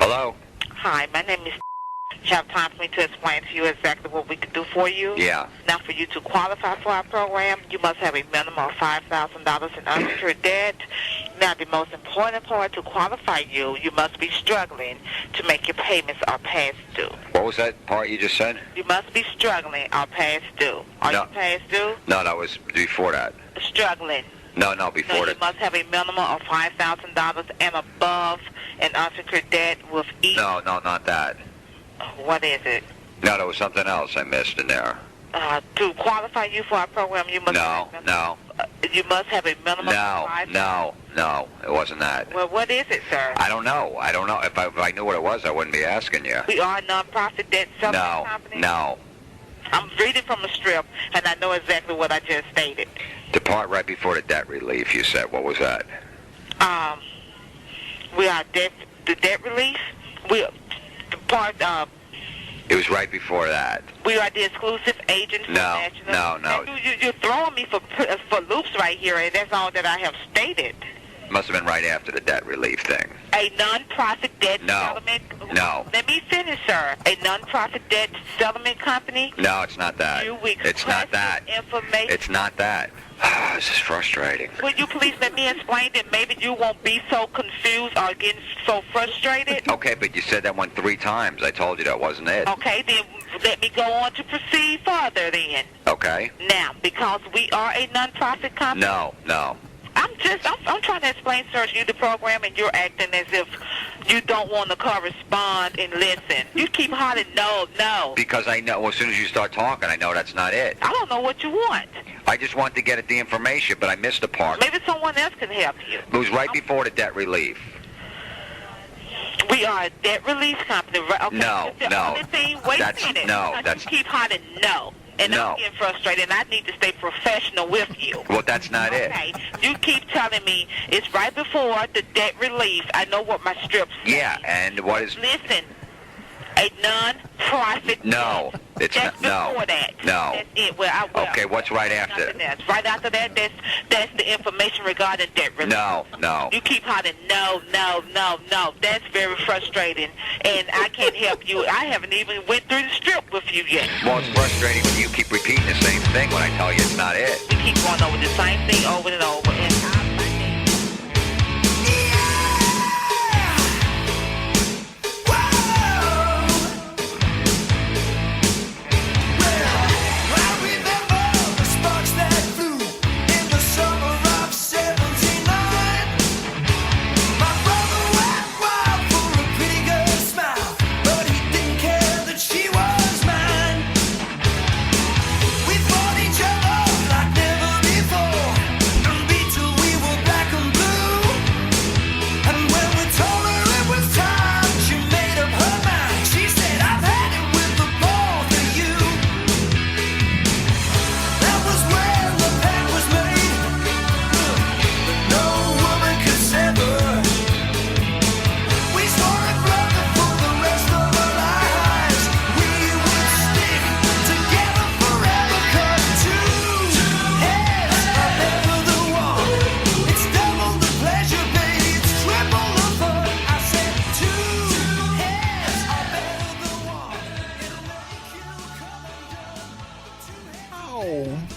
Hello? Hi, my name is. You have time for me to explain to you exactly what we can do for you? Yeah. Now, for you to qualify for our program, you must have a minimum of $5,000 in unsecured debt. Now, the most important part to qualify you, you must be struggling to make your payments or past due. What was that part you just said? You must be struggling or past due. Are No. you past due? No, that was before that. Struggling. No, before No, that. you must have a minimum of $5,000 and above in unsecured debt with each. No, not that. What is it? No, there was something else I missed in there. To qualify you for our program, you must you must have a minimum of $5,000. No, it wasn't that. Well, what is it, sir? I don't know. If I knew what it was, I wouldn't be asking you. We are a non-profit debt settlement company. No. I'm reading from a strip, and I know exactly what I just stated. The part right before the debt relief, you said. What was that? We are the debt relief. It was right before that. We are the exclusive agent for national. No. You're throwing me for loops right here, and that's all that I have stated. Must have been right after the debt relief thing. A non-profit debt settlement. No. Let me finish, sir. A non-profit debt settlement company. No, it's not that. It's not that. Information. It's not that. This is frustrating. Will you please let me explain that maybe you won't be so confused or getting so frustrated? Okay, but you said that one 3 times. I told you that wasn't it. Okay, then let me go on to proceed further then. Okay. Now, because we are a non-profit company. No. I'm trying to explain, sir, to you the program, and you're acting as if you don't want to correspond and listen. You keep hollering, no. Because I know, as soon as you start talking, I know that's not it. I don't know what you want. I just want to get at the information, but I missed the part. Maybe someone else can help you. It was right before the debt relief. We are a debt relief company. Okay, No. Only thing, wait a minute. You keep hollering, no. And I'm getting frustrated, and I need to stay professional with you. Well, that's not it. Okay, you keep telling me it's right before the debt relief. I know what my strips say. Yeah, and what is... Listen, a non-profit No, it's not. Before that. No. That's it. Okay, what's right after? Right after that, that's the information regarding debt relief. No. You keep hollering, no. That's very frustrating, and I can't help you. I haven't even went through the strip with you yet. Well, it's frustrating when you keep repeating the same thing when I tell you it's not it. We keep going over the same thing over and over, and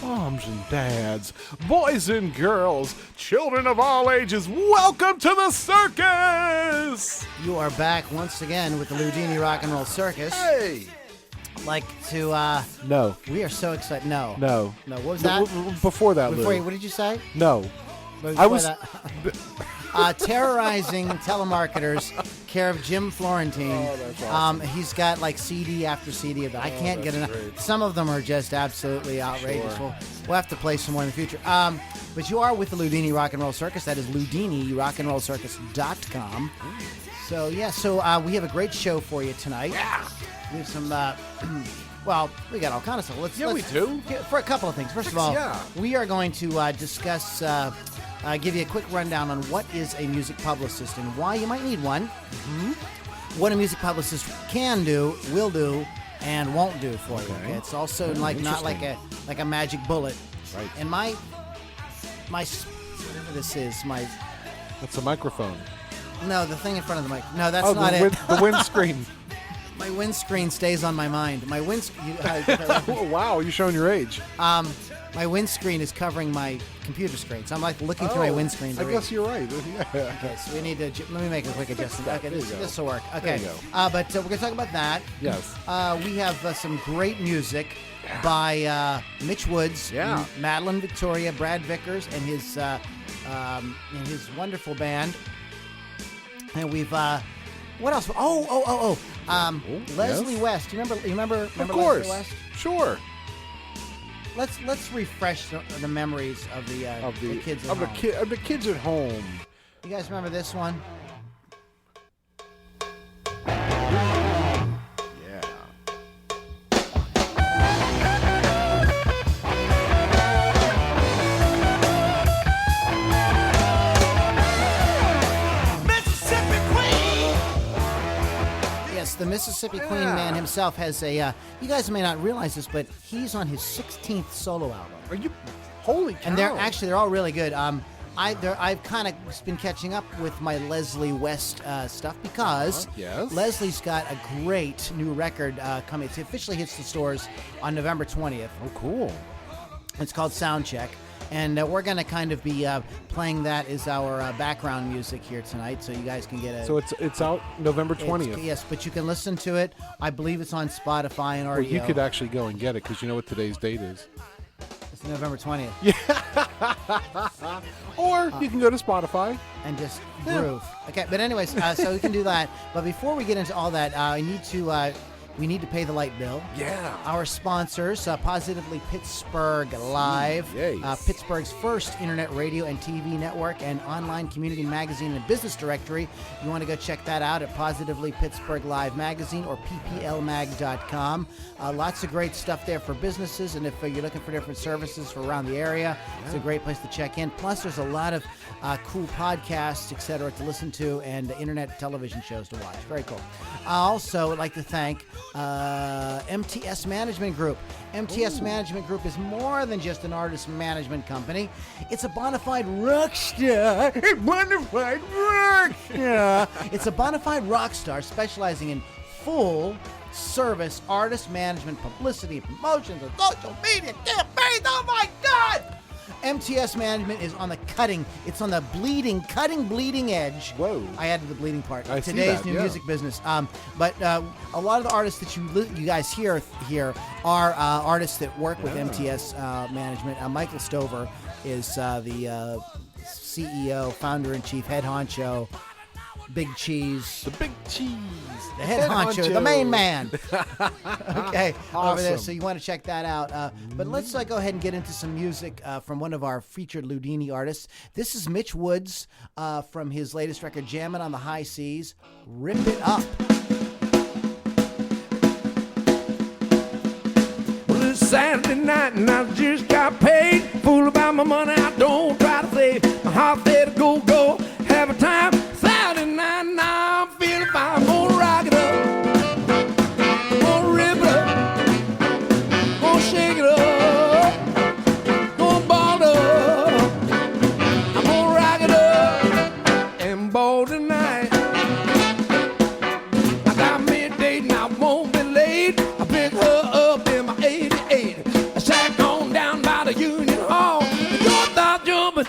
moms and dads, boys and girls, children of all ages, welcome to the circus! You are back once again with the Loudini Rock and Roll Circus. Hey! Like to, No. We are so excited. No. What was that? Before that, Lou. What did you say? No. I was... terrorizing telemarketers, care of Jim Florentine. Oh, that's awesome. He's got like CD after CD of that. I can't get enough. Great. Some of them are just absolutely outrageous. Sure. We'll have to play some more in the future. But you are with the Loudini Rock and Roll Circus. That is LoudiniRockandRollCircus.com. So we have a great show for you tonight. Yeah. We have some. Well, we got all kinds of stuff. We do. For a couple of things. First of all, we are going to discuss. Give you a quick rundown on what is a music publicist and why you might need one. Mm-hmm. What a music publicist can do, will do, and won't do for you. Okay? It's also not like a magic bullet. Right. And my whatever this is, That's a microphone. No, the thing in front of the mic. No, that's not it. The windscreen. My windscreen stays on my mind. My windscreen. Oh, wow, you're showing your age. My windscreen is covering my computer screen, so I'm like looking through my windscreen. I guess you're right. Yeah. Okay, so we need to. Let me make a quick adjustment. Okay, this will work. Okay, There you go. but we're gonna talk about that. Yes. We have some great music by Mitch Woods, Yeah. Madeline Victoria, Brad Vickers, and his wonderful band. And we've what else? Leslie yes. West. You remember Of course. Leslie West? Sure. Let's refresh the memories of the kids at home. Of the kids at home. You guys remember this one? Yeah. Yes, the Mississippi Queen man himself has a. You guys may not realize this, but he's on his 16th solo album. Are you? Holy cow. And they're all really good. I've kind of been catching up with my Leslie West stuff because yes. Leslie's got a great new record coming. It officially hits the stores on November 20th. Oh, cool. It's called Soundcheck. And we're going to kind of be playing that as our background music here tonight, so you guys can get a... So it's out November 20th. Yes, but you can listen to it. I believe it's on Spotify and Well, RDO. you could actually go and get it, because you know what today's date is. It's November 20th. Or you can go to Spotify. And just groove. Okay, but anyways, so we can do that. But before we get into all that, we need to pay the light bill. Yeah. Our sponsors, Positively Pittsburgh Live, Yes. Pittsburgh's first internet radio and TV network and online community magazine and business directory. You want to go check that out at Positively Pittsburgh Live Magazine or pplmag.com. Lots of great stuff there for businesses, and if you're looking for different services for around the area, it's a great place to check in. Plus, there's a lot of cool podcasts, etc., to listen to and internet television shows to watch. Very cool. I also would like to thank MTS Management Group. MTS Management Group is more than just an artist management company. It's a bona fide rock star. It's a bona fide rock star specializing in full service artist management, publicity, promotions, and social media campaigns. Oh my God! MTS Management is on the cutting. It's on the bleeding edge. Whoa. I added the bleeding part. I see Today's that, new yeah. music business. But a lot of the artists that you guys hear here are artists that work with MTS Management. Michael Stover is the CEO, founder-in-chief, head honcho, Big Cheese. The big cheese. The head honcho, the main man. Okay, over there. Awesome. So you want to check that out. But let's go ahead and get into some music from one of our featured Loudini artists. This is Mitch Woods from his latest record, Jammin' on the High Seas. Rip It Up. Well, it's Saturday night and I just got paid. Fool about my money, I don't try to save. My heart said go, have a time. Saturday night now I'm feeling fine. Gonna rock it up, gonna rip it up, gonna shake it up, gonna ball it up. I'm gonna rock it up and ball tonight. I got midday and I won't be late. I pick her up in my 88. I sat on down by the Union Hall. Your thought jumping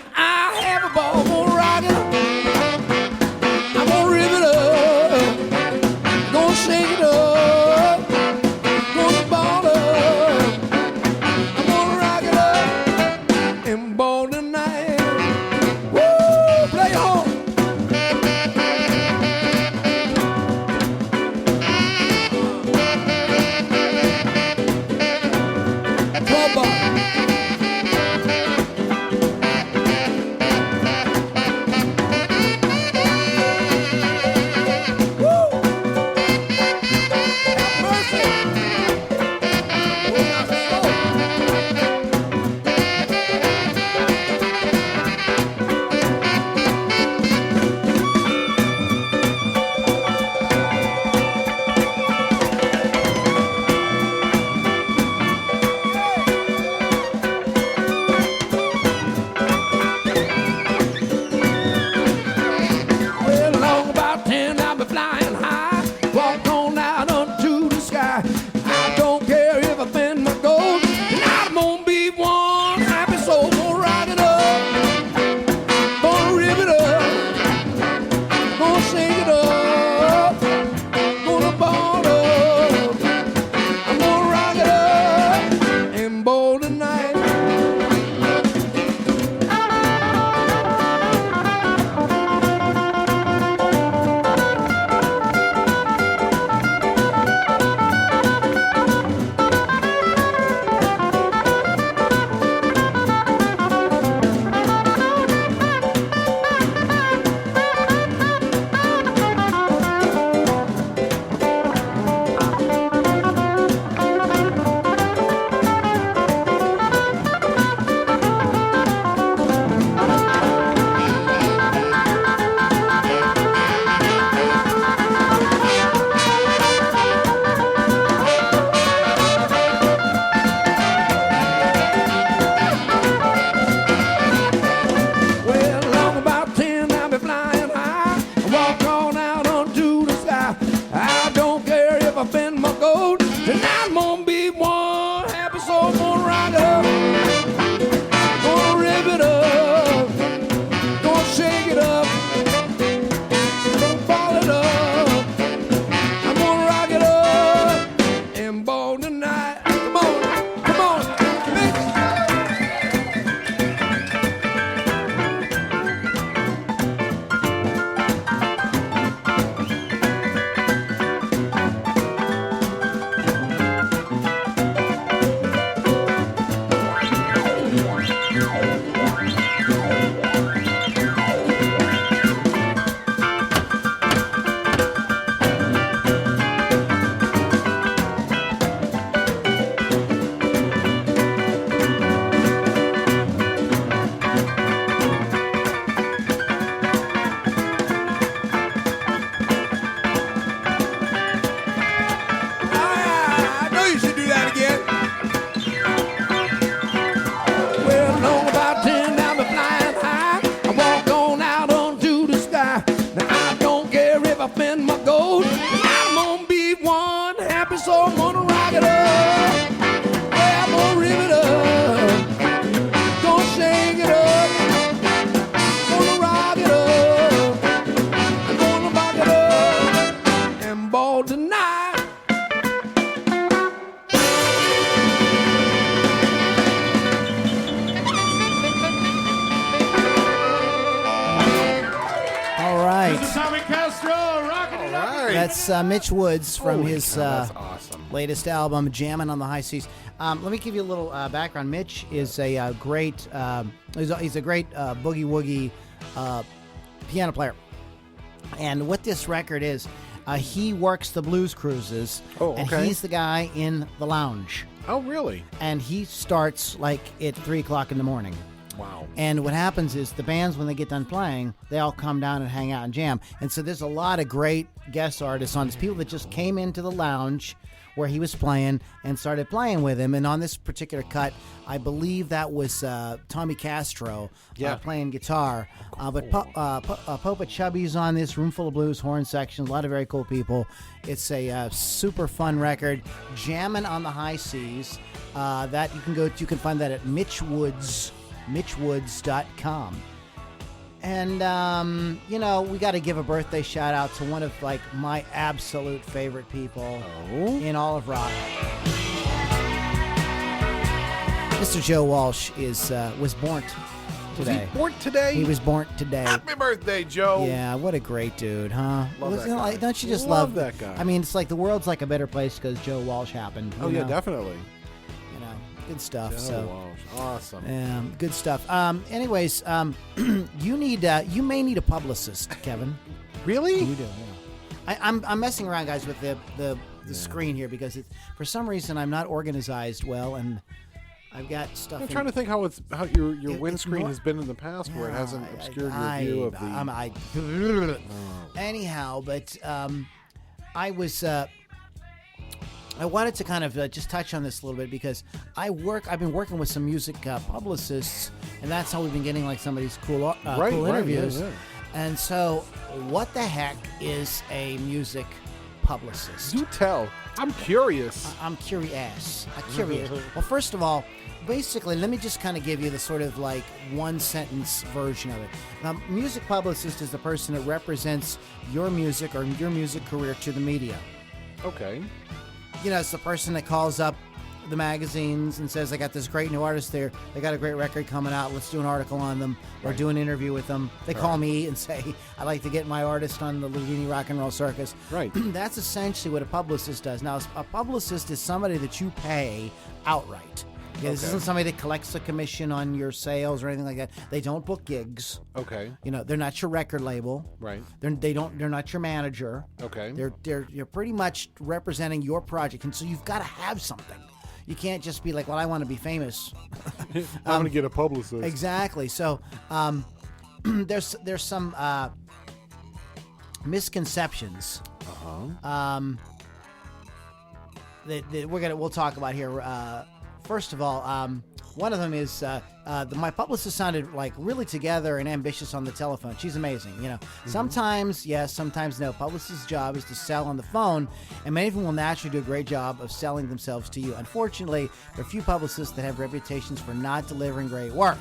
right. Mr. Tommy Castro, rocking it up. All right. That's Mitch Woods from Holy his cow, that's awesome. latest album, Jammin' on the High Seas. Let me give you a little background. Mitch is a great, he's a great boogie woogie piano player. And what this record is, he works the blues cruises, Oh, and okay. he's the guy in the lounge. Oh, really? And he starts like at 3 o'clock in the morning. Wow. And what happens is the bands, when they get done playing, they all come down and hang out and jam. And so there's a lot of great guest artists on this. People that just came into the lounge where he was playing and started playing with him. And on this particular cut, I believe that was Tommy Castro playing guitar. But Popa Chubby's on this, Room Full of Blues, horn section, a lot of very cool people. It's a super fun record, Jammin' on the High Seas. That you can find that at mitchwoods.com. And we got to give a birthday shout out to one of like my absolute favorite people in all of rock. Mr. Joe Walsh was born today. Was he born today? He was born today. Happy birthday, Joe. Yeah, what a great dude, huh? Love that guy. Don't you just Love that guy. I mean, it's like the world's like a better place because Joe Walsh happened. Oh, you yeah, know? definitely. Good stuff. Joe So. Walsh. Awesome. Good stuff. Anyways, you may need a publicist, Kevin. Really? You do. Yeah. I'm messing around, guys, with the screen here because for some reason I'm not organized well, and I've got stuff. I'm trying to think how your windscreen more- has been in the past, where it hasn't obscured your view of the. Anyhow, but I was. I wanted to kind of just touch on this a little bit because I've been working with some music publicists, and that's how we've been getting like some of these cool interviews. Yeah. And so, what the heck is a music publicist? Do tell. I'm curious. I'm curious. Well, first of all, basically, let me just kind of give you the sort of like one sentence version of it. Music publicist is the person that represents your music or your music career to the media. Okay. It's the person that calls up the magazines and says, I got this great new artist there. They got a great record coming out. Let's do an article on them or do an interview with them. They call me and say, I'd like to get my artist on the Loudini Rock and Roll Circus. Right. That's essentially what a publicist does. Now, a publicist is somebody that you pay outright. This isn't somebody that collects a commission on your sales or anything like that. They don't book gigs. Okay. They're not your record label. Right. They're not your manager. Okay. You're pretty much representing your project, and so you've got to have something. You can't just be like, well, I want to be famous. I'm going to get a publicist. Exactly. So there's some misconceptions that we'll talk about here. First of all, one of them is my publicist sounded like really together and ambitious on the telephone. She's amazing. Sometimes yes, sometimes no. Publicist's job is to sell on the phone, and many of them will naturally do a great job of selling themselves to you. Unfortunately, there are few publicists that have reputations for not delivering great work.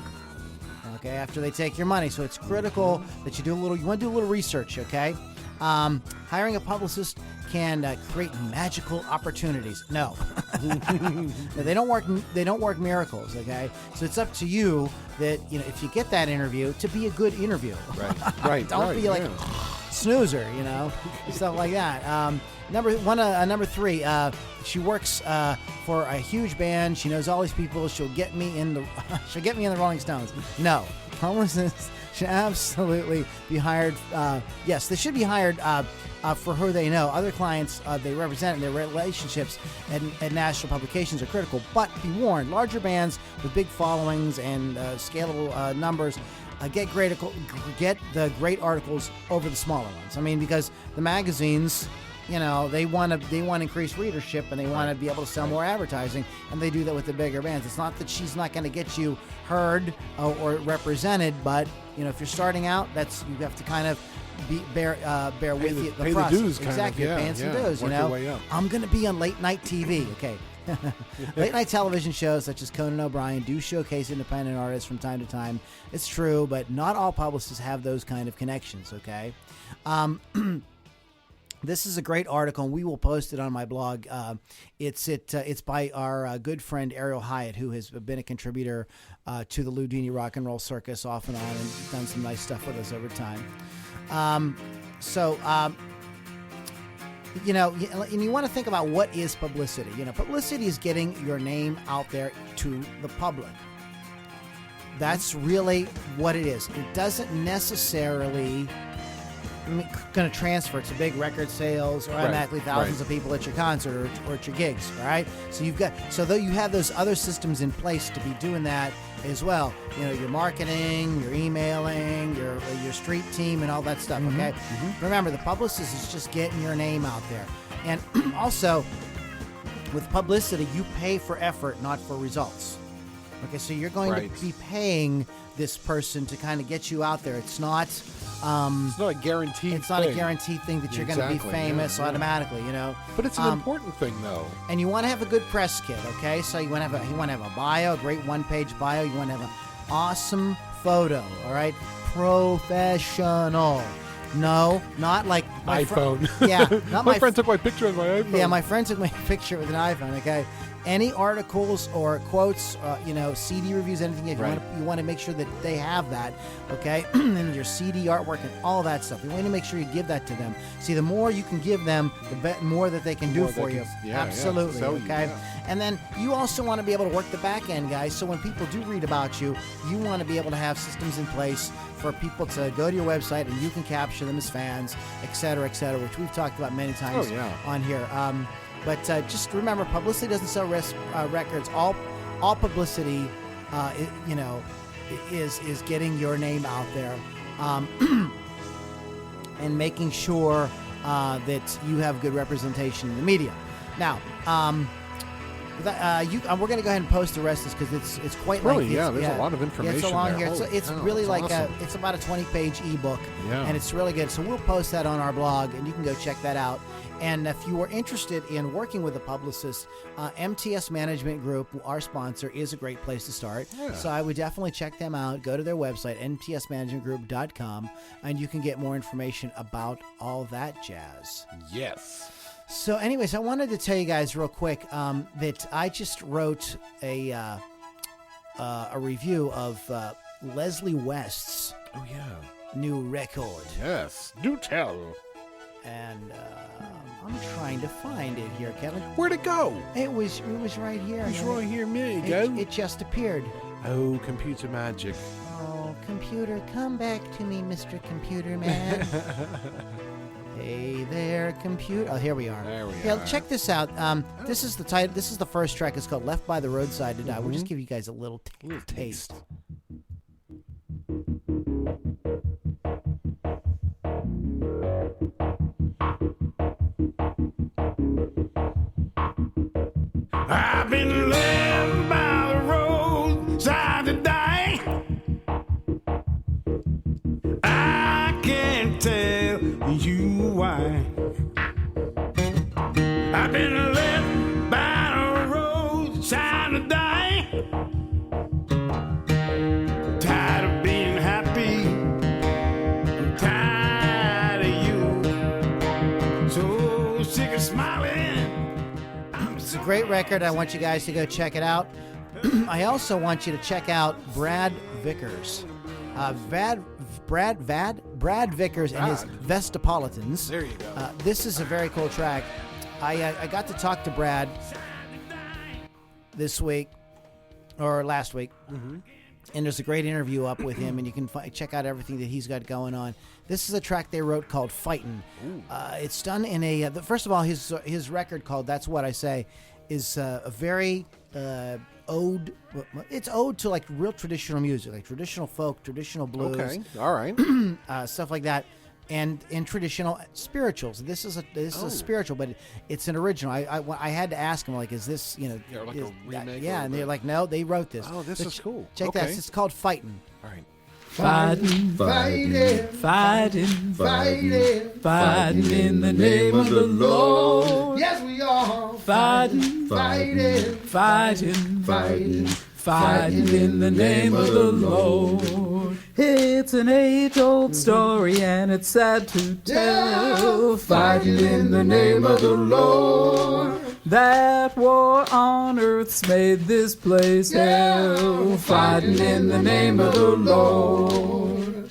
Okay, after they take your money, so it's critical that you want to do a little research. Okay, hiring a publicist can create magical opportunities. No. They don't work miracles, okay? So it's up to you that, if you get that interview, to be a good interview. Right. Don't be like snoozer, stuff like that. Number three, she works for a huge band. She knows all these people. She'll get me in the Rolling Stones. No. Publicists should absolutely be hired. Yes, they should be hired for who they know. Other clients they represent and their relationships and national publications are critical. But be warned, larger bands with big followings and scalable numbers get the great articles over the smaller ones. I mean, because the magazines, they want to increase readership and they want to be able to sell more advertising, and they do that with the bigger bands. It's not that she's not going to get you heard or represented, but if you're starting out, you have to kind of bear with you the process. The dues, exactly, paying some dues. Work your way up. I'm going to be on late night TV. Okay. Late night television shows such as Conan O'Brien do showcase independent artists from time to time. It's true, but not all publicists have those kind of connections. Okay. This is a great article, and we will post it on my blog. It's by our good friend Ariel Hyatt, who has been a contributor to the Loudini Rock and Roll Circus off and on, and done some nice stuff with us over time. So, you know, and you want to think about what is publicity. You know, publicity is getting your name out there to the public. That's really what it is. It doesn't necessarily going to transfer to big record sales or automatically thousands of people at your concert or at your gigs, all right? So you've got, so though you have those other systems in place to be doing that as well, you know, your marketing, your emailing, your street team and all that stuff, okay? Remember, the publicist is just getting your name out there. And also, with publicity, you pay for effort, not for results. Okay, so you're going to be paying this person to kind of get you out there. It's not a guaranteed It's not a guaranteed thing that you're going to be famous automatically, you know. But it's an important thing, though. And you want to have a good press kit, okay? So you want to have a bio, a great one-page bio. You want to have an awesome photo, all right? Professional. No, not like my iPhone. Not my friend took my picture with my iPhone. Yeah, my friend took my picture with an iPhone, okay? Any articles or quotes, you know, CD reviews, anything, if you want to make sure that they have that, okay? And your CD artwork and all that stuff. You want to make sure you give that to them. See, the more you can give them, the more that they can do for you. Absolutely, okay? And then you also want to be able to work the back end, guys, so when people do read about you, you want to be able to have systems in place for people to go to your website and you can capture them as fans, et cetera, which we've talked about many times on here. But just remember, publicity doesn't sell records. All publicity, you know, is getting your name out there, and making sure that you have good representation in the media. Now, we're going to go ahead and post the rest of this because it's quite lengthy. There's a lot of information. It's a long there. here. It's really like awesome. It's about a 20-page ebook, and it's really good. So we'll post that on our blog, and you can go check that out. And if you are interested in working with a publicist, MTS Management Group, our sponsor, is a great place to start. Yeah. So I would definitely check them out. Go to their website, mtsmanagementgroup.com, and you can get more information about all that jazz. Yes. So anyways, I wanted to tell you guys real quick that I just wrote a review of Leslie West's new record. Yes. Do tell. And I'm trying to find it here, Kevin. Where'd it go? It was right here. It's right here. There you go. It just appeared. Oh, computer magic. Oh, computer, come back to me, Mr. Computer Man. Hey there, computer. Oh, here we are. There we are. Yeah, check this out. This is the title. This is the first track. It's called "Left by the Roadside to Die." We'll just give you guys a little taste. I've been left by the roadside to die. I can't tell you why. I've been left by the roadside to die. Tired of being happy. I'm tired of you. So sick of smiling. It's a great record. I want you guys to go check it out. I also want you to check out Brad Vickers. Brad Vickers and his Vestapolitans. There you go. This is a very cool track. I got to talk to Brad this week, or last week, and there's a great interview up with him, and you can check out everything that he's got going on. This is a track they wrote called Fightin'. It's done in a... first of all, his record called That's What I Say is a very ode... It's ode to like real traditional music, like traditional folk, traditional blues. Okay, all right. Stuff like that. And in traditional spirituals, this is a spiritual, but it's an original. I had to ask him, like, is this, you know, like a remake? Yeah, and they're like, no, they wrote this. Oh, this is cool. Check that. It's called Fightin'. All right. Fighting in the name of the Lord. Yes, we are. Fighting in the name of the Lord. It's an age-old story and it's sad to tell. Fighting in the name of the Lord. That war on earth's made this place hell. Fighting in the name of the Lord.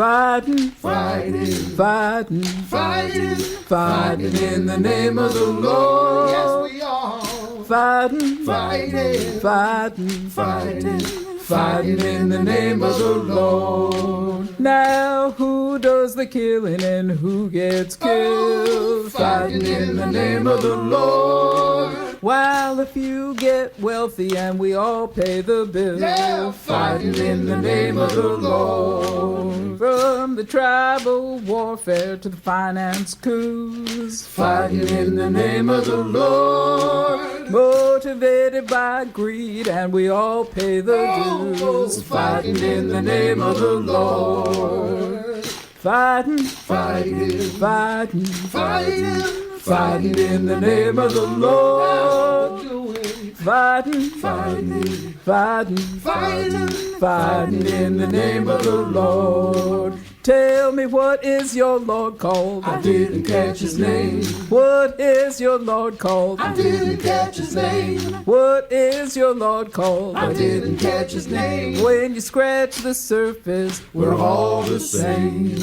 Fighting, fighting, fighting, fighting, fighting in the name of the Lord. Yes, we are. Fighting, fighting, fighting, fighting, fighting in the name of the Lord. Now who does the killing and who gets killed? Fighting in the name of the Lord. While a few get wealthy and we all pay the bill. Yeah, fighting in the name of the Lord. From the tribal warfare to the finance coups. Fighting in the name of the Lord. Motivated by greed and we all pay the dues. Fighting in the name of the Lord. Fighting, fighting, fighting, fighting, fighting in the name of the Lord. Fighting, fighting, fighting, fighting, fighting in the name of the Lord. Tell me, what is your Lord called? I didn't catch his name. What is your Lord called? I didn't catch his name. What is your Lord called? I didn't catch his name. When you scratch the surface, we're all the same.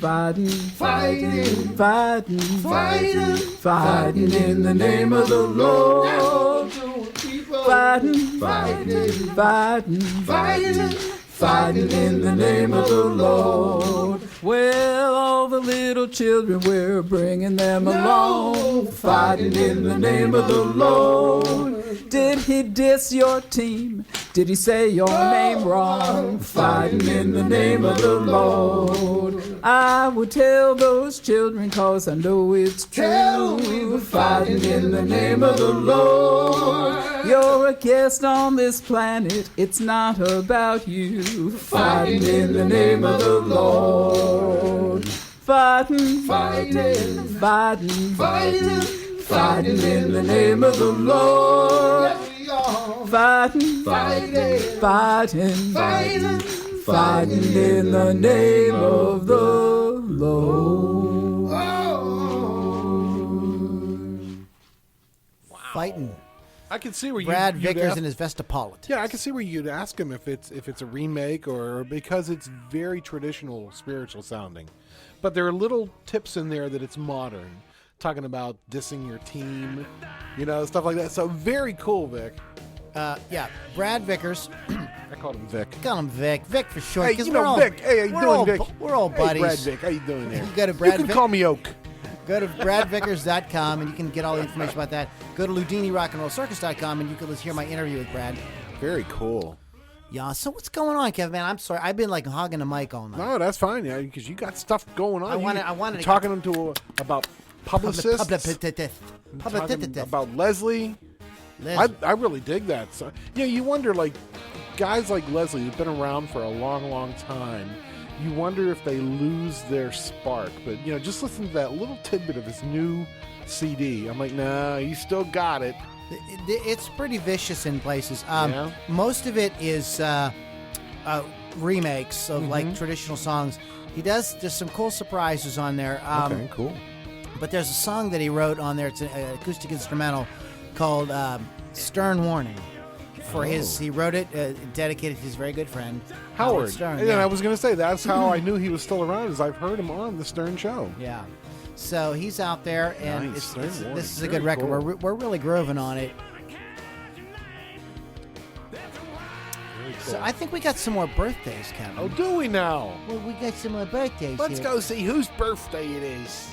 Fighting, fighting, fighting, fighting, fighting in the name of the Lord. Fighting, fighting, fighting, fighting, fighting in the name of the Lord. Well, all the little children, we're bringing them along. Fighting in the name of the Lord. Did he diss your team? Did he say your name wrong? Fighting in the name of the Lord. I would tell those children, cause I know it's true. Fighting in the name of the Lord. You're a guest on this planet, it's not about you. Fighting in the name of the Lord. Fighting, fighting, fighting, fighting, fighting in the name of the Lord. Fighting, fighting, fighting, fighting, fighting in the name of the Lord. Fighting. I can see where Brad you'd Vickers ask- and his Vestapolitan. Yeah, I can see where you'd ask him if it's a remake or because it's very traditional, spiritual sounding. But there are little tips in there that it's modern, talking about dissing your team, stuff like that. So very cool, Vic. Yeah, Brad Vickers. I called him Vic. Call him Vic. Vic for short. Hey, 'cause you know we're all- Vic. Hey, how you we're doing, all Vic? We're all buddies. Hey, Brad Vic, how you doing there? You go to Brad You can Vic- call me Oak. Go to bradvickers.com and you can get all the information about that. Go to LoudiniRockandRollCircus.com and you can hear my interview with Brad. Very cool. Yeah, so what's going on, Kevin? Man, I'm sorry. I've been like hogging the mic all night. No, that's fine, yeah, because you got stuff going on. I wanted to talking about publicists. Publicist. About Leslie. I really dig that. So, you wonder, like, guys like Leslie who've been around for a long, long time, you wonder if they lose their spark. But, just listen to that little tidbit of his new CD. I'm like, nah, you still got it. It's pretty vicious in places. Yeah? Most of it is remakes of like traditional songs. There's some cool surprises on there. Okay, cool. But there's a song that he wrote on there. It's an acoustic instrumental called Stern Warning. He wrote it, dedicated to his very good friend Howard Stern. And Yeah. I was going to say, that's how I knew he was still around, is I've heard him on the Stern Show. Yeah. So he's out there, and Nice. this Stern is a Warning. good record. Very We're really grooving on it. Very cool. So I think we got some more birthdays, Kevin. Oh, do we now? Well, we got some more birthdays Let's here. go see whose birthday it is.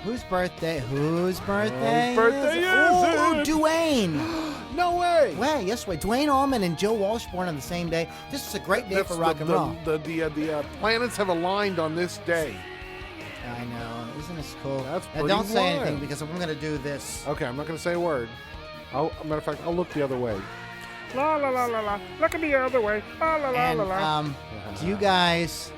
Whose birthday? Whose Whose birthday? birthday is Oh, it? Dwayne. No way. Well, yes way. Dwayne Allman and Joe Walsh born on the same day. This is a great day for rock and roll. The planets have aligned on this day. I know. Isn't this cool? That's Now, pretty don't say wild. anything because I'm going to do this. Okay, I'm not going to say a word. Matter of fact, I'll look the other way. La la la la la. Look at the other way. La la la And la la. do you guys...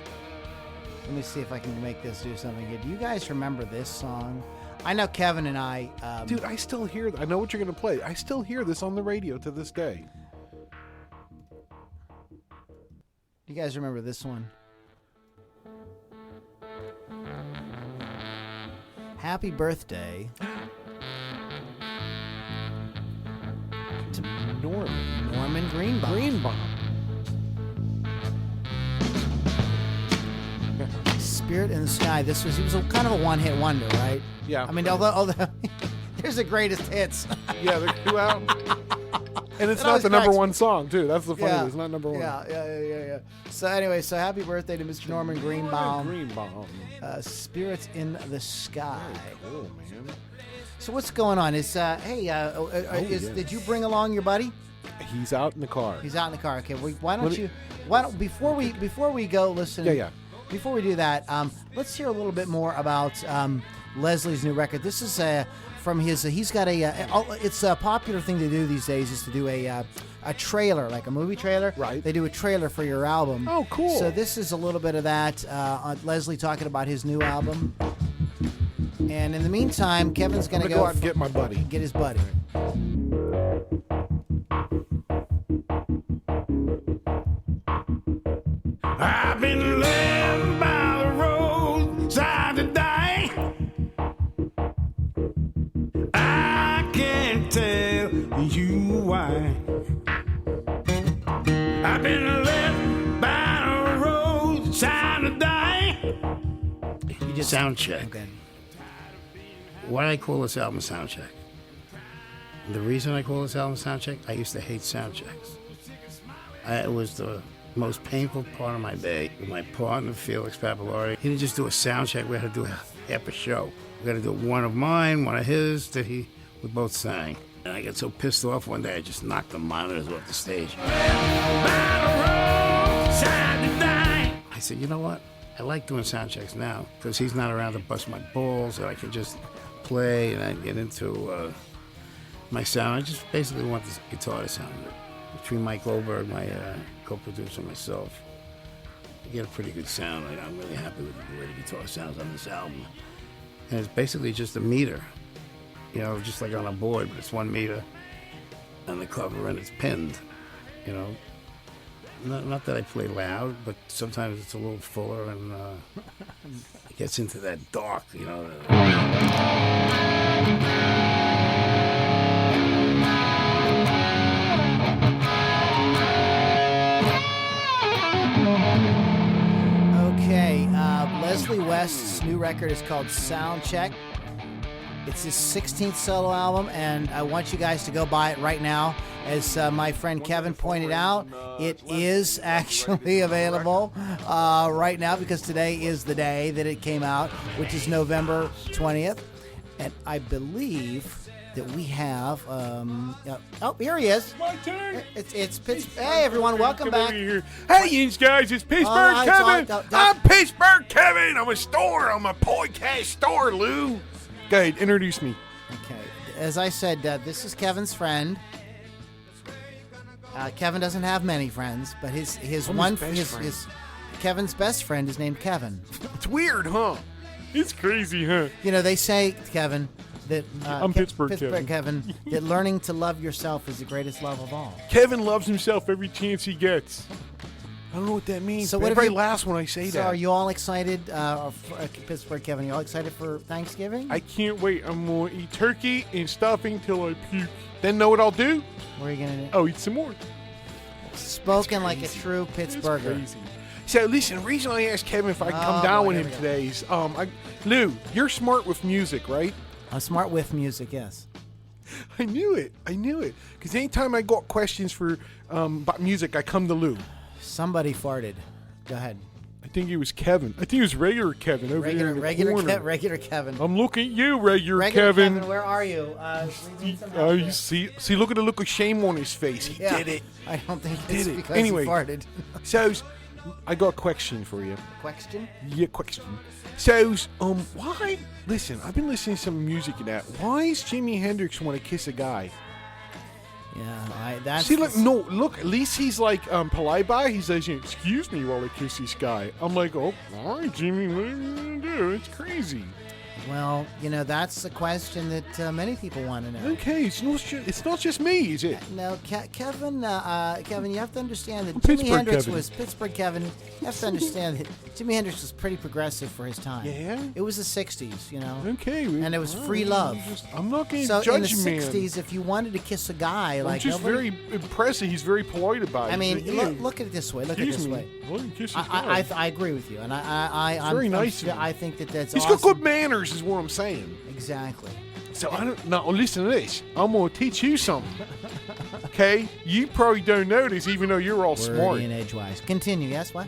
Let me see if I can make this do something here. Do you guys remember this song? I know Kevin and I... Dude, I still hear... I know what you're going to play. I still hear this on the radio to this day. you guys remember this one? Happy birthday to Norman Greenbaum. Spirit in the Sky. He was kind of a one-hit wonder, right? Yeah. I mean, although here's the greatest hits. Yeah, they're two out. And it's That not always the number cracks- one song, too. That's the funny Yeah. thing. It's not number one. Yeah. So anyway, happy birthday to Mr. Norman Greenbaum. Greenbaum. Spirits in the Sky. Cool, man. So what's going on? Did you bring along your buddy? He's out in the car. He's out in the car. Okay, before we go listen? Yeah. Before we do that, let's hear a little bit more about Leslie's new record. This is from his. He's got it's a popular thing to do these days is to do a trailer, like a movie trailer. Right. They do a trailer for your album. Oh, cool. So this is a little bit of that. Leslie talking about his new album. And in the meantime, Kevin's going to go out and get my buddy. Get his buddy. I've been led by the roadside today. I can't tell you why. I've been led by the roadside today. You just Sound check. Okay. Why do I call this album sound check? The reason I call this album sound check, I used to hate sound checks. It was the most painful part of my day. My partner, Felix Papillari, he didn't just do a sound check. We had to do half a show. We had to do one of mine, one of his, we both sang. And I got so pissed off one day, I just knocked the monitors off the stage. I said, you know what? I like doing sound checks now because he's not around to bust my balls and I can just play and I get into my sound. I just basically want this guitar to sound good. Between Mike Goldberg, my co-producer, and myself, I get a pretty good sound. I'm really happy with the way the guitar sounds on this album. And it's basically just a meter, just like on a board, but it's 1 meter on the cover and it's pinned, Not that I play loud, but sometimes it's a little fuller and it gets into that dark, Okay, Leslie West's new record is called Sound Check. It's his 16th solo album, and I want you guys to go buy it right now. As my friend Kevin pointed out, it is actually available right now because today is the day that it came out, which is November 20th. And I believe that we have... here he is. My turn. It's Pittsburgh. Hey, everyone, welcome back. Hey, yins guys, it's Pittsburgh Kevin. I'm Pittsburgh Kevin. I'm a podcast store, Lou. Go ahead, introduce me. Okay, as I said, this is Kevin's friend. Kevin doesn't have many friends, but his Kevin's best friend is named Kevin. It's weird, huh? It's crazy, huh? They say, Kevin, that I'm Pittsburgh Kevin, that learning to love yourself is the greatest love of all. Kevin loves himself every chance he gets. I don't know what that means. So So what everybody have you- laughs when I say So that. are you all excited, Pittsburgh Kevin? You all excited for Thanksgiving? I can't wait. I'm going to eat turkey and stuffing till I puke. Then know what I'll do? What are you gonna do? I'll eat some more. Spoken like a true Pittsburgher. Crazy. So listen, the reason I asked Kevin if I could come Oh, down boy, with here him we go. today is, Lou, you're smart with music, right? I'm smart with music, yes. I knew it. Because anytime I got questions for about music, I come to Lou. Somebody farted. Go ahead. I think it was Kevin. I think it was regular Kevin over there in the corner. Regular Kevin. I'm looking at you, regular Kevin, where are you? You see, look at the look of shame on his face. He did it. I don't think Did it's it. because Anyway. he farted. So, I got a question for you. Question? Yeah, question. So, why? Listen, I've been listening to some music and that. Why does Jimi Hendrix want to kiss a guy? Yeah, that's... See, look. At least he's like polite by. He says, "Excuse me while I kiss this guy." I'm like, "Oh, all right, Jimmy, what are you gonna do?" It's crazy. Well, that's a question that many people want to know. Okay, it's not just me, is it? No, Kevin, you have to understand that Pittsburgh Jimi Hendrix Kevin. was Pittsburgh Kevin. You have to understand that Jimi Hendrix was pretty progressive for his time. Yeah? It was the 60s, Okay. And it was free love. I'm not going to So judge in the man. 60s, if you wanted to kiss a guy, I'm like just nobody, very impressive. He's very polite about it. I mean, Yeah. look at it this way. Look at it Excuse this me. way. Well, you kiss his guy. I agree with you, and I'm very nice of him. I think that's He's awesome. got good manners, is what I'm saying. Exactly. So I don't. Now listen to this. I'm gonna teach you something. Okay? You probably don't know this, even though you're all smart. Wordy and edgewise. Continue. Yes, what?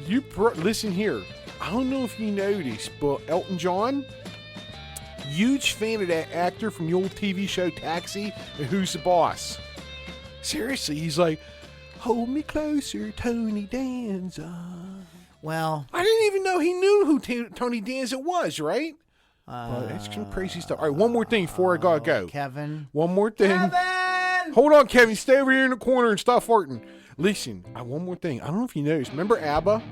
Listen here. I don't know if you know this, but Elton John, huge fan of that actor from the old TV show Taxi and Who's the Boss. Seriously, he's like, hold me closer, Tony Danza. Well, I didn't even know he knew who Tony Danza was, right? But that's some crazy stuff. All right, one more thing before I gotta go. Kevin. One more thing. Kevin! Hold on, Kevin. Stay over here in the corner and stop farting. Listen, one more thing. I don't know if you noticed. Remember ABBA?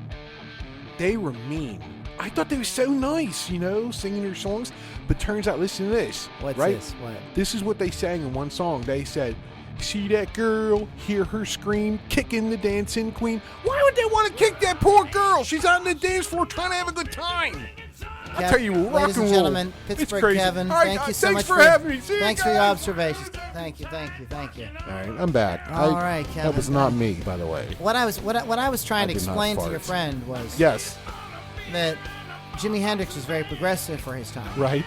They were mean. I thought they were so nice, singing their songs. But turns out, listen to this. What's right? this? What? This is what they sang in one song. They said, see that girl, hear her scream, kicking the dancing queen. Why would they want to kick that poor girl? She's out on the dance floor trying to have a good time. I tell you, rock ladies and and roll. gentlemen, It's Pittsburgh crazy. Kevin, All right, thank you so thanks much for having me. See you Thanks for guys. your observations. Thank you. All right, I'm back. All right, Kevin. That was not me, by the way. What I was trying to did not explain to fart. your friend was Yes, that Jimi Hendrix was very progressive for his time. right.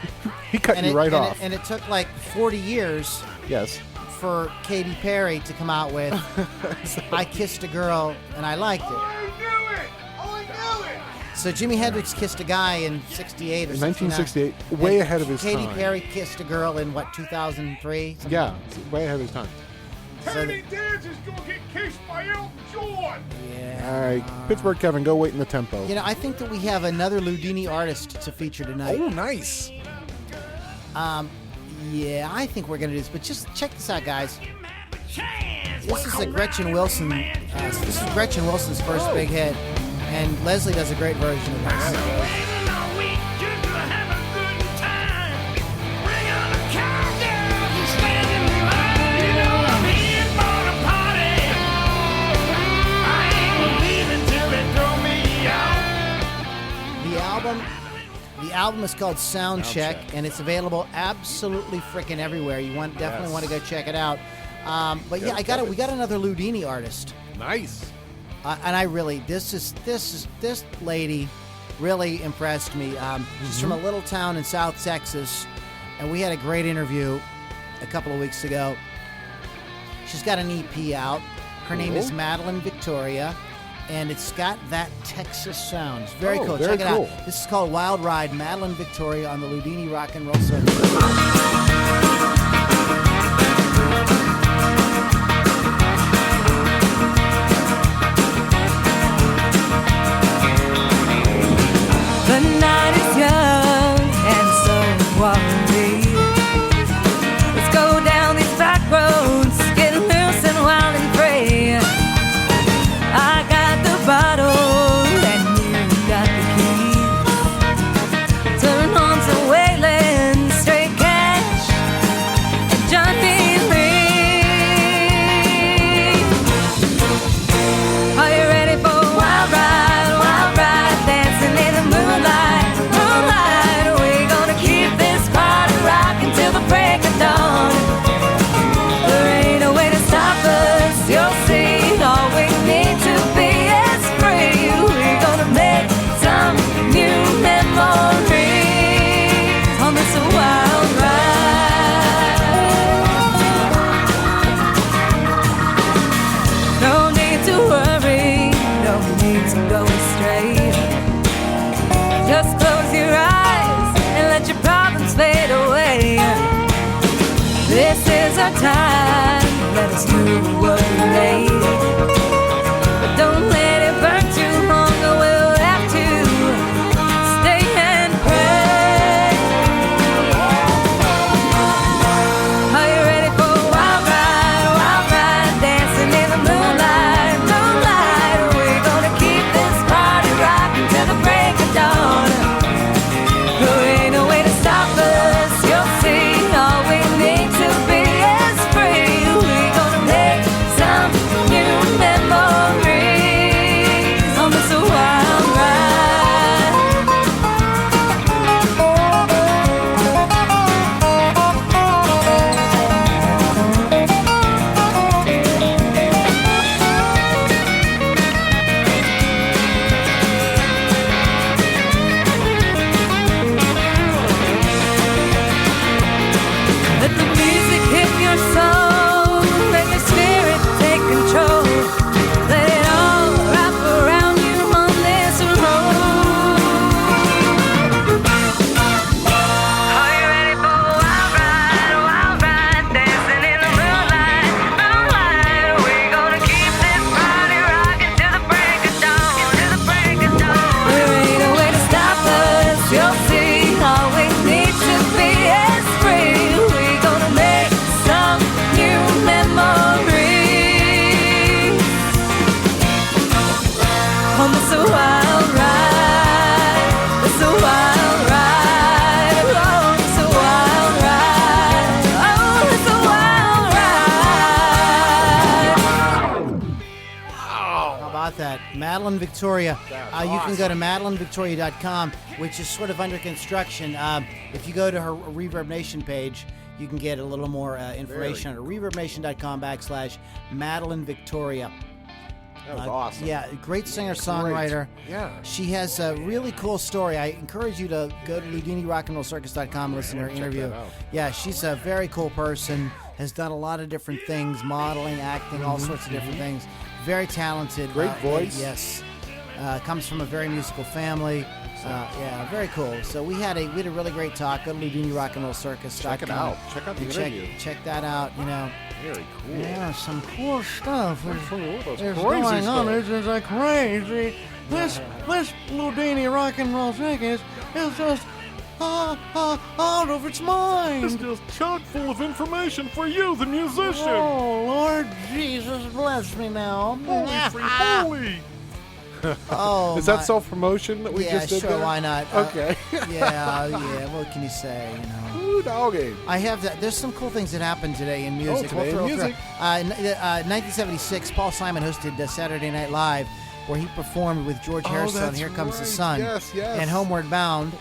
He cut you right off. And it took like 40 years Yes. for Katy Perry to come out with I Kissed a Girl and I Liked It. So Jimi Hendrix kissed a guy in 68 or 1968, 69. way And ahead of his Katy time. Perry kissed a girl in, 2003? Yeah, way ahead of his time. Tony Danza's gonna get kissed by Elton John. Yeah. All right, Pittsburgh Kevin, go wait in the tempo. I think that we have another Loudini artist to feature tonight. Oh, nice. Yeah, I think we're going to do this, but just check this out, guys. This is a Gretchen Wilson. This is Gretchen Wilson's first big hit, and Leslie does a great version of this. The album is called Soundcheck, and it's available absolutely freaking everywhere. You definitely want to go check it out. But yeah, we got another Loudini artist. Nice. And I really, this lady really impressed me. She's from a little town in South Texas, and we had a great interview a couple of weeks ago. She's got an EP out. Her name is Madeline Victoria, and it's got that Texas sound. It's very cool. Very Check it cool. out. This is called Wild Ride, Madeline Victoria on the Loudini Rock and Roll Circuit. The night is young and so are we. Let's go down these back roads, get loose and wild and free. I got the bottle and you got the keys. Turn on to Wayland, straight cash, and Johnny Lee. Are you ready for a wild ride, dancing in the moonlight, moonlight? We're gonna keep this party Madeline Victoria. That's You can go to madelinevictoria.com, which is sort of under construction. If you go to her Reverb Nation page, you can get a little more information at reverbnation.com/Madeline Victoria. That was awesome. Yeah, great singer-songwriter. Yeah. She has a really cool story. I encourage you to go to LoudiniRockandRollCircus.com and listen to her interview. that out. Yeah, she's a very cool person, has done a lot of different things, modeling, acting, all sorts of different things. Very talented. Great voice. Yes. Comes from a very musical family. Yeah, very cool. So we had a really great talk. Go to LoudiniRockandRollCircus.com. Check it out. Check out the interview. Check that out, Very cool. Yeah, some cool stuff is Crazy going on. stuff. It's like crazy. This Loudini Rock and Roll Circus is just out of its mind. It's just chock full of information for you, the musician. Oh, Lord Jesus, bless me now. Holy free holy. Oh, is that self-promotion that we just did sure, there? why not? Okay. Yeah, what can you say, Ooh, doggy. I have that. There's some cool things that happened today in music. today in music. 1976, Paul Simon hosted Saturday Night Live, where he performed with George Harrison on that's Here Comes the right. Sun Yes. and Homeward Bound.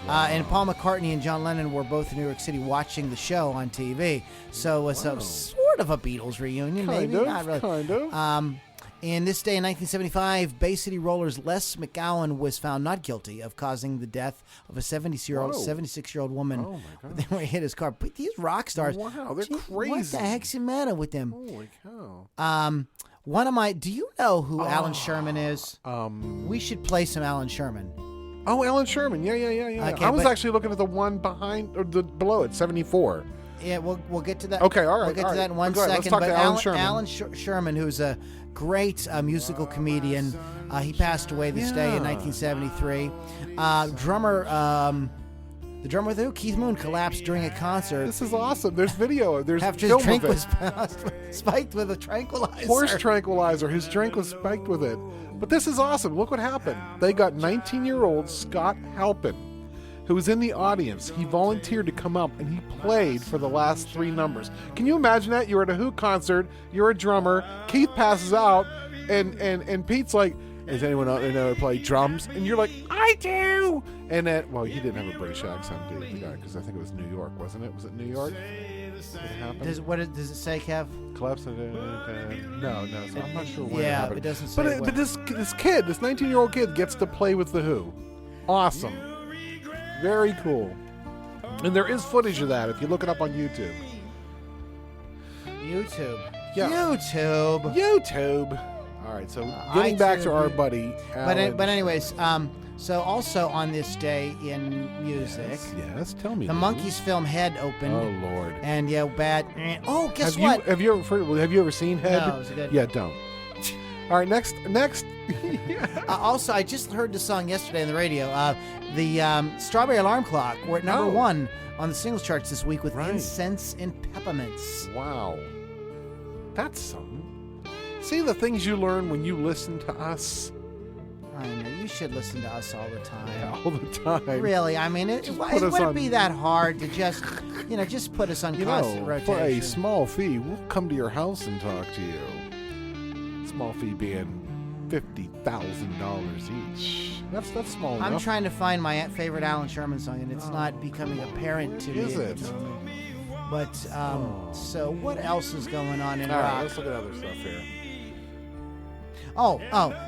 And Paul McCartney and John Lennon were both in New York City watching the show on TV. So it's a sort of a Beatles reunion, maybe. Not really. Kind of. In this day in 1975, Bay City Rollers Les McGowan was found not guilty of causing the death of a 76-year-old woman. Oh, my God. When he hit his car. But these rock stars. Wow, they're crazy. What the heck's the matter with them? Holy cow. Do you know who Alan Sherman is? We should play some Alan Sherman. Oh, Alan Sherman. Yeah. Okay, I was but- actually looking at the one behind or the below it, 74. Yeah, we'll get to that. Okay, all right, We'll get all to right. that in one Go ahead, let's second. talk to Alan Sherman. Alan Sherman, who's a great musical comedian, he passed away this day in 1973. The drummer with who? Keith Moon collapsed during a concert. This is awesome. There's video. There's after film his drink of it. was spiked with a tranquilizer. Horse tranquilizer. His drink was spiked with it. But this is awesome. Look what happened. They got 19-year-old Scott Halpin, who was in the audience. He volunteered to come up, and he played for the last 3 numbers. Can you imagine that? You're at a Who concert. You're a drummer. Keith passes out, and Pete's like, "Does anyone out there know how to play drums?" And you're like, "I do." And then, well, he didn't have a British accent, did he? Because I think it was New York, wasn't it? Was it New York? Did it happen? Does it say, Kev? Collapse? No. So I'm not sure where it Yeah, happened. it doesn't say. But this kid, this 19-year-old kid, gets to play with the Who. Awesome. Very cool. And there is footage of that if you look it up on YouTube. YouTube. Yeah. YouTube. All right, so getting back to our buddy. Alan. But anyways, so also on this day in music, Yes, tell me. the Monkees film Head opened. Oh Lord. And yeah, bad. Oh, guess have what? Have you ever seen Head? No, is it good? Yeah, don't. All right, next. Also, I just heard the song yesterday on the radio. The Strawberry Alarm Clock were at number 1 on the singles charts this week with Incense and Peppermints. Wow. That's something. See the things you learn when you listen to us? I know, you should listen to us all the time. Yeah, all the time. Really, I mean, it put us wouldn't on- be that hard to just put us on constant rotation. For a small fee, we'll come to your house and talk to you. Small fee being $50,000 each. That's small enough. I'm trying to find my favorite Alan Sherman song, and it's not becoming apparent to me. Is it? But, so what else is going on in All right, rock? let's look at other stuff here.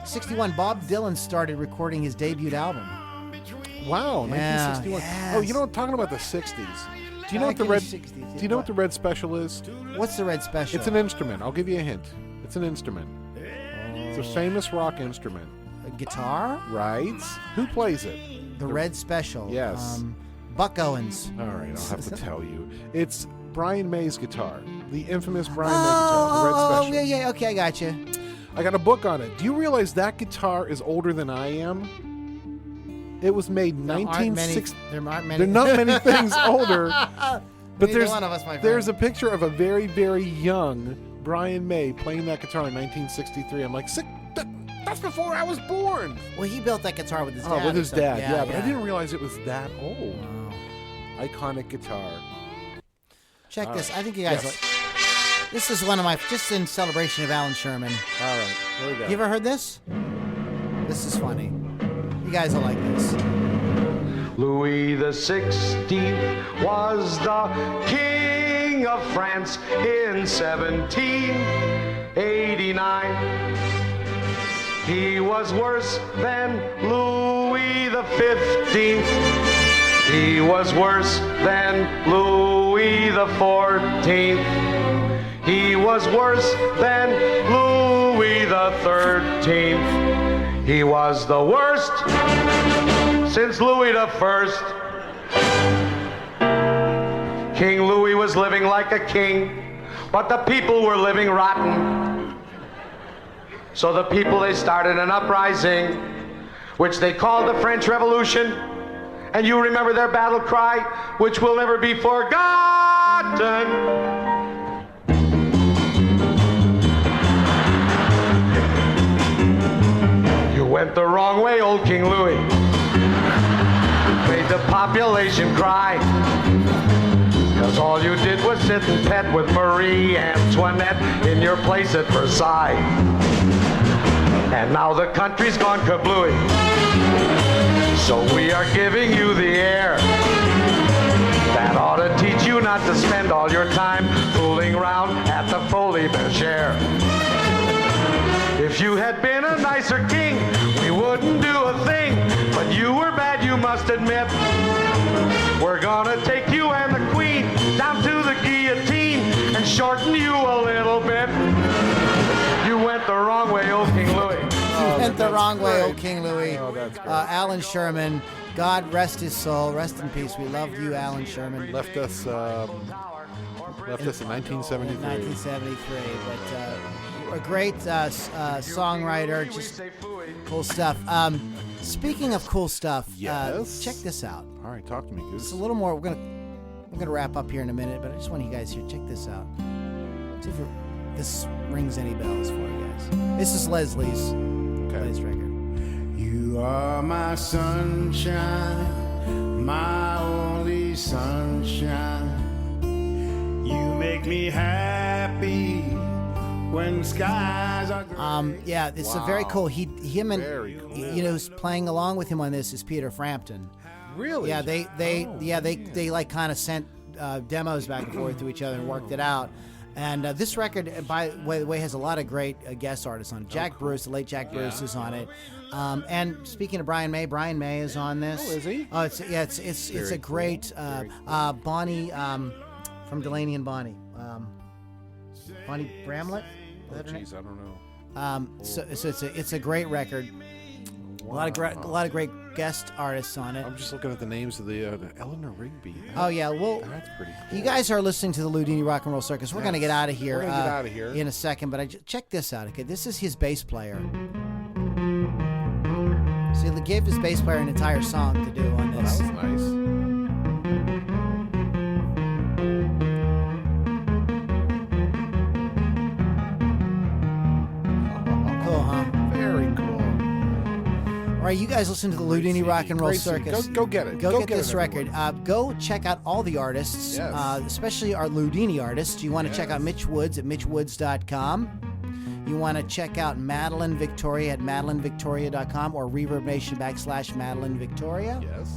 61. Bob Dylan started recording his debut album. Wow, Yeah, 1961. yes. Oh, you know, talking about the 60s. Do you know what Back the in red? the 60s, Do you know what the red special is? What's the red special? It's an instrument. I'll give you a hint. It's an instrument. It's a famous rock instrument. A guitar? Right? Who plays it? The red special. Yes. Buck Owens. All right, I'll have to tell you. It's Brian May's guitar. The infamous Brian May guitar. The red special. Yeah. Okay, I got you. I got a book on it. Do you realize that guitar is older than I am? It was made 1960. There aren't many. There are not many things older. But Neither one of us, my friend. there's a picture of a very, very young Brian May playing that guitar in 1963. I'm like, that's before I was born. Well, he built that guitar with his dad. Oh, with or his something. dad, yeah. But I didn't realize it was that old. Wow. Iconic guitar. Check All this. right. I think you guys Yes. like. This is one of my, just in celebration of Alan Sherman. All right, here we go. You ever heard this? This is funny. You guys will like this. Louis the 16th was the King of France in 1789. He was worse than Louis the 15th. He was worse than Louis the 14th. He was worse than Louis the 13th. He was the worst since Louis the First. King Louis was living like a king, but the people were living rotten. So the people, they started an uprising, which they called the French Revolution. And you remember their battle cry, which will never be forgotten. You went the wrong way, old King Louis. Made the population cry. Cause all you did was sit and pet with Marie Antoinette in your place at Versailles. And now the country's gone kablooey. So we are giving you the air. That ought to teach you not to spend all your time fooling around at the Folie Bergère. If you had been a nicer king, we wouldn't do a thing. But you were bad, you must admit. We're gonna take you and the queen down to the guillotine and shorten you a little bit. You went the wrong way, old King Louis. Went the wrong way, old King Louis. Alan Sherman, God rest his soul. Rest in peace. We loved you, Alan Sherman. Left us in 1973. 1973, but a great songwriter, just cool stuff. Speaking of cool stuff, yes. Check this out. All right, talk to me, Goose. It's a little more. We're gonna wrap up here in a minute, but I just want you guys here. Check this out. See if this rings any bells for you guys. This is Leslie's latest record. You are my sunshine, my only sunshine. You make me happy when skies are gray. Yeah, it's a very cool. Him and who's playing along with him on this is Peter Frampton. Really? Yeah, they like kind of sent demos back and forth to each other and worked it out. And this record, by the way, has a lot of great guest artists on it. Jack Bruce, the late Jack Bruce, is on it. And speaking of Brian May is on this. Oh, is he? Oh, it's a great Bonnie from Delaney and Bonnie. Bonnie Bramlett. Oh, jeez, I don't know. So it's a great record. Wow. A lot of great guest artists on it. I'm just looking at the names of the Eleanor Rigby. Oh yeah, well, that's pretty cool. You guys are listening to the Loudini Rock and Roll Circus. We're gonna get out of here. We're gonna get out of here in a second, but check this out. Okay, this is his bass player. So he gave his bass player an entire song to do on this. That was nice. Cool, huh? Very cool. All right, you guys listen to the Loudini Rock and Roll Circus. Go get it. Go get this record. Go check out all the artists, especially our Loudini artists. You want to check out Mitch Woods at mitchwoods.com. You want to check out Madeline Victoria at madelinevictoria.com or Reverb Nation /Madeline Victoria. Yes.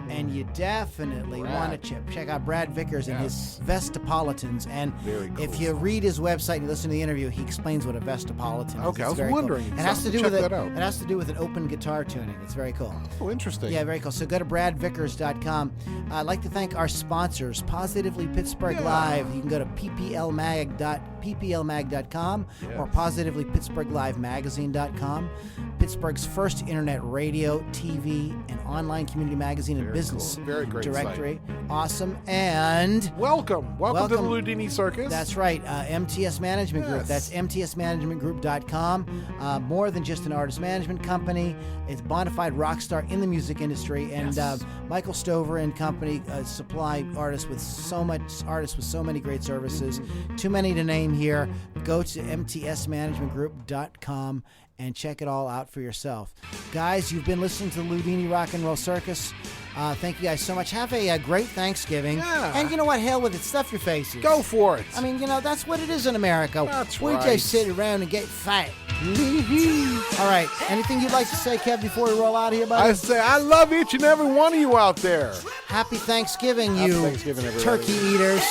And you definitely want to check out Brad Vickers and his Vestapolitans. And if you read his website and you listen to the interview, he explains what a Vestapolitan is. Okay, I was very wondering. Cool. It has to do with it has to do with an open guitar tuning. It's very cool. Oh, interesting. Yeah, very cool. So go to bradvickers.com. I'd like to thank our sponsors, Positively Pittsburgh Live. You can go to pplmag.com or positivelypittsburghlivemagazine.com. Pittsburgh's first internet radio, TV, and online community magazine and business directory. Site. Awesome. And welcome to the Loudini Circus. That's right. MTS Management Group. That's mtsmanagementgroup.com. More than just an artist management company. It's a bona fide rock star in the music industry. And Michael Stover and company supply artists with so many great services. Too many to name here, go to mtsmanagementgroup.com and check it all out for yourself. Guys, you've been listening to the Loudini Rock and Roll Circus. Thank you guys so much. Have a great Thanksgiving. Yeah. And you know what? Hell with it. Stuff your faces. Go for it. I mean, that's what it is in America. That's we right. just sit around and get fat. All right. Anything you'd like to say, Kev, before we roll out here, buddy? I say I love each and every one of you out there. Happy Thanksgiving, Happy you Thanksgiving, everybody. turkey eaters.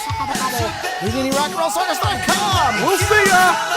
LouDiniRockandRollCircus.com. We'll see ya.